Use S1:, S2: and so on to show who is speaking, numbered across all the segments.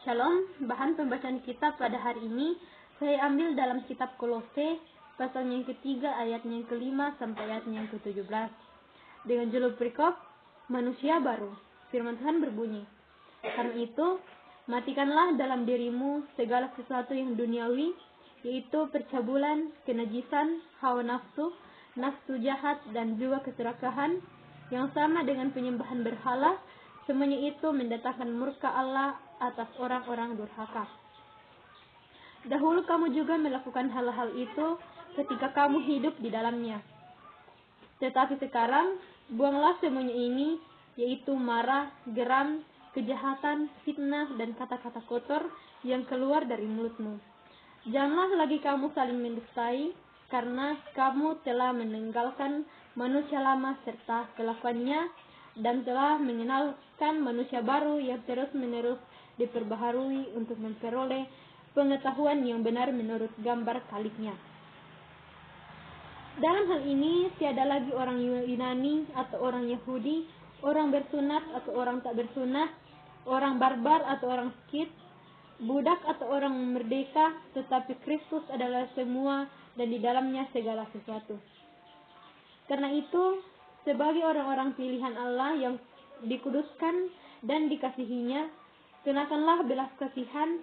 S1: Shalom, bahan pembacaan kita pada hari ini saya ambil dalam kitab Kolose, pasal yang ketiga ayatnya yang kelima sampai ayatnya yang ke-17. Dengan judul perikop, manusia baru. Firman Tuhan berbunyi, karena itu, matikanlah dalam dirimu segala sesuatu yang duniawi, yaitu percabulan, kenajisan, hawa nafsu, nafsu jahat, dan juga keserakahan, yang sama dengan penyembahan berhala. Semuanya itu mendatangkan murka Allah atas orang-orang durhaka. Dahulu kamu juga melakukan hal-hal itu ketika kamu hidup di dalamnya. Tetapi sekarang, buanglah semuanya ini, yaitu marah, geram, kejahatan, fitnah, dan kata-kata kotor yang keluar dari mulutmu. Janganlah lagi kamu saling mendustai, karena kamu telah meninggalkan manusia lama serta kelakuannya, dan telah mengenalkan manusia baru yang terus-menerus diperbaharui untuk memperoleh pengetahuan yang benar menurut gambar kaliknya. Dalam hal ini, tiada lagi orang Yunani atau orang Yahudi, orang bersunat atau orang tak bersunat, orang barbar atau orang Skit, budak atau orang merdeka, tetapi Kristus adalah semua dan di dalamnya segala sesuatu. Karena itu, sebagai orang-orang pilihan Allah yang dikuduskan dan dikasihinya, kenakanlah belas kasihan,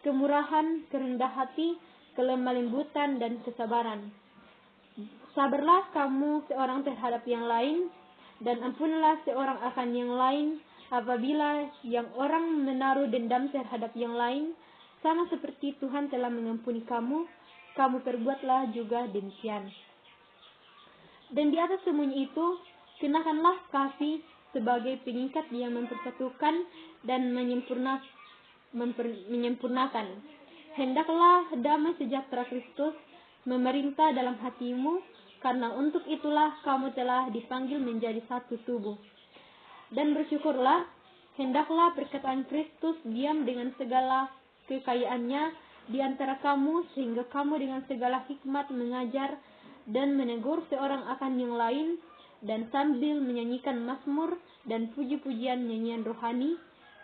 S1: kemurahan, kerendah hati, kelemah lembutan, dan kesabaran. Sabarlah kamu seorang terhadap yang lain, dan ampunilah seorang akan yang lain, apabila yang orang menaruh dendam terhadap yang lain, sama seperti Tuhan telah mengampuni kamu, kamu perbuatlah juga demikian. Dan di atas semuanya itu, kenakanlah kasih sebagai pengikat yang mempersatukan dan menyempurnakan. Hendaklah damai sejahtera Kristus memerintah dalam hatimu, karena untuk itulah kamu telah dipanggil menjadi satu tubuh. Dan bersyukurlah, hendaklah perkataan Kristus diam dengan segala kekayaannya di antara kamu, sehingga kamu dengan segala hikmat mengajar dan menegur seorang akan yang lain, dan sambil menyanyikan mazmur dan puji-pujian nyanyian rohani,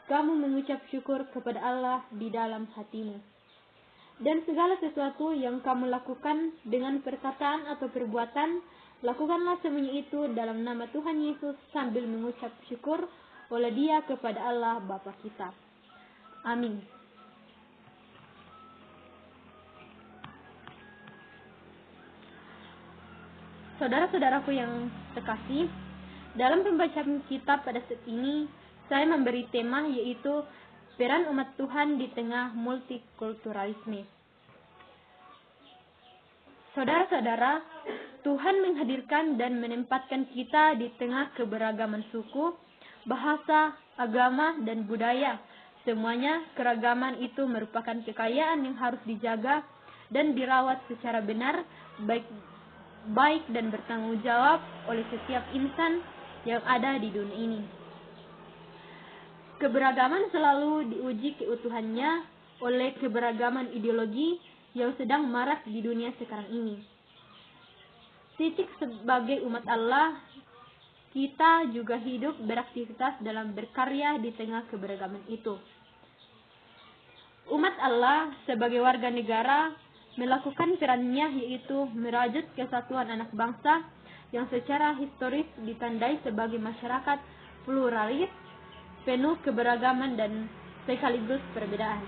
S1: kamu mengucap syukur kepada Allah di dalam hatimu. Dan segala sesuatu yang kamu lakukan dengan perkataan atau perbuatan, lakukanlah semuanya itu dalam nama Tuhan Yesus sambil mengucap syukur oleh Dia kepada Allah Bapa kita. Amin. Saudara-saudaraku yang terkasih, dalam pembacaan kitab pada saat ini, saya memberi tema yaitu peran umat Tuhan di tengah multikulturalisme. Saudara-saudara, Tuhan menghadirkan dan menempatkan kita di tengah keberagaman suku, bahasa, agama, dan budaya. Semuanya, keragaman itu merupakan kekayaan yang harus dijaga dan dirawat secara benar, baik dan bertanggung jawab oleh setiap insan yang ada di dunia ini. Keberagaman selalu diuji keutuhannya oleh keberagaman ideologi yang sedang marak di dunia sekarang ini. Titik sebagai umat Allah, kita juga hidup beraktivitas dalam berkarya di tengah keberagaman itu. Umat Allah sebagai warga negara melakukan perannya, yaitu merajut kesatuan anak bangsa yang secara historis ditandai sebagai masyarakat pluralis, penuh keberagaman dan sekaligus perbedaan.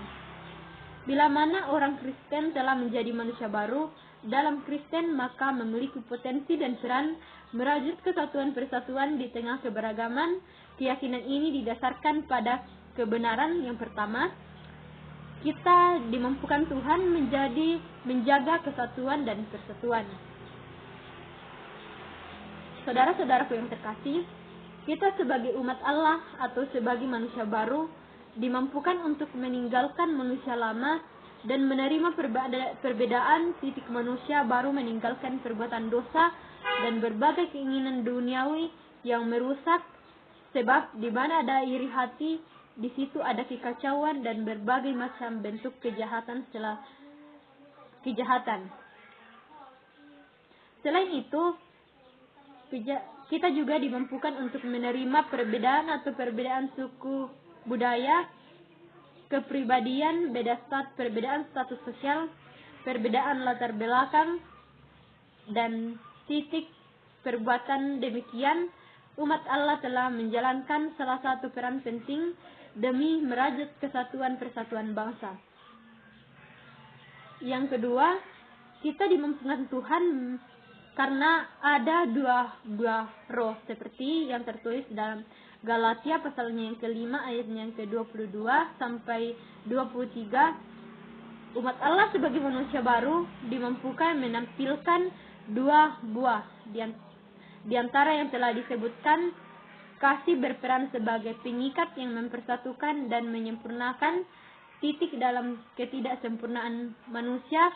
S1: Bila mana orang Kristen telah menjadi manusia baru dalam Kristen, maka memiliki potensi dan peran merajut kesatuan persatuan di tengah keberagaman. Keyakinan ini didasarkan pada kebenaran yang pertama, kita dimampukan Tuhan menjaga kesatuan dan persatuan. Saudara-saudaraku yang terkasih, kita sebagai umat Allah atau sebagai manusia baru dimampukan untuk meninggalkan manusia lama dan menerima perbedaan. Titik manusia baru meninggalkan perbuatan dosa dan berbagai keinginan duniawi yang merusak, sebab di mana ada iri hati, di situ ada kekacauan dan berbagai macam bentuk kejahatan. Selain itu, kita juga dimampukan untuk menerima perbedaan atau perbedaan suku, budaya, kepribadian, perbedaan status sosial, perbedaan latar belakang, dan titik perbuatan demikian, umat Allah telah menjalankan salah satu peran penting demi merajut kesatuan persatuan bangsa. Yang kedua, kita dimampukan Tuhan karena ada dua buah roh seperti yang tertulis dalam Galatia pasalnya yang ke-5 ayatnya yang ke-22 sampai 23. Umat Allah sebagai manusia baru dimampukan menampilkan dua buah di antara yang telah disebutkan. Kasih berperan sebagai pengikat yang mempersatukan dan menyempurnakan titik dalam ketidaksempurnaan manusia.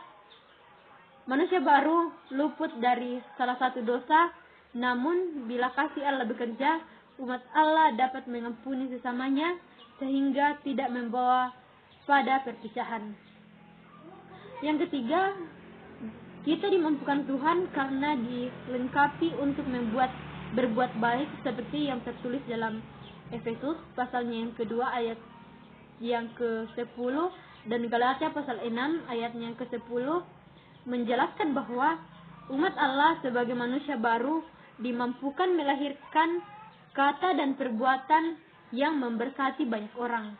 S1: Manusia baru luput dari salah satu dosa, namun bila kasih Allah bekerja, umat Allah dapat mengampuni sesamanya sehingga tidak membawa pada perpisahan. Yang ketiga, kita dimampukan Tuhan karena dilengkapi untuk berbuat baik seperti yang tertulis dalam Efesus pasalnya yang ke-2 ayat yang ke-10 dan Galatia pasal 6 ayatnya yang ke-10 menjelaskan bahwa umat Allah sebagai manusia baru dimampukan melahirkan kata dan perbuatan yang memberkati banyak orang.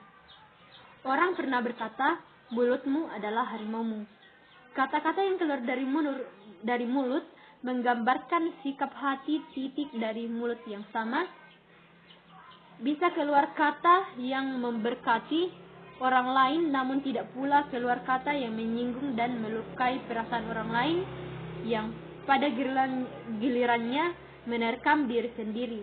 S1: Orang pernah berkata, mulutmu adalah harimaumu. Kata-kata yang keluar dari mulut menggambarkan sikap hati titik dari mulut yang sama. Bisa keluar kata yang memberkati orang lain, namun tidak pula keluar kata yang menyinggung dan melukai perasaan orang lain yang pada gilirannya menerkam diri sendiri.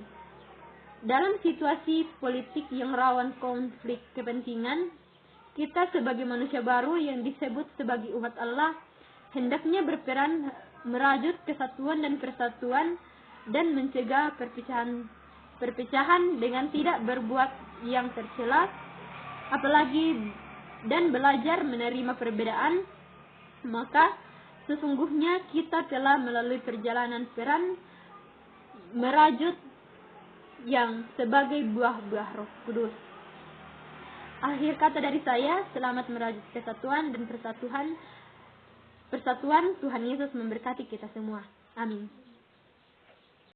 S1: Dalam situasi politik yang rawan konflik kepentingan, kita sebagai manusia baru yang disebut sebagai umat Allah hendaknya berperan merajut kesatuan dan persatuan dan mencegah perpecahan dengan tidak berbuat yang tercela, apalagi dan belajar menerima perbedaan. Maka sesungguhnya kita telah melalui perjalanan peran merajut yang sebagai buah-buah Roh Kudus. Akhir kata dari saya, selamat merajut kesatuan dan persatuan. Tuhan Yesus memberkati kita semua. Amin.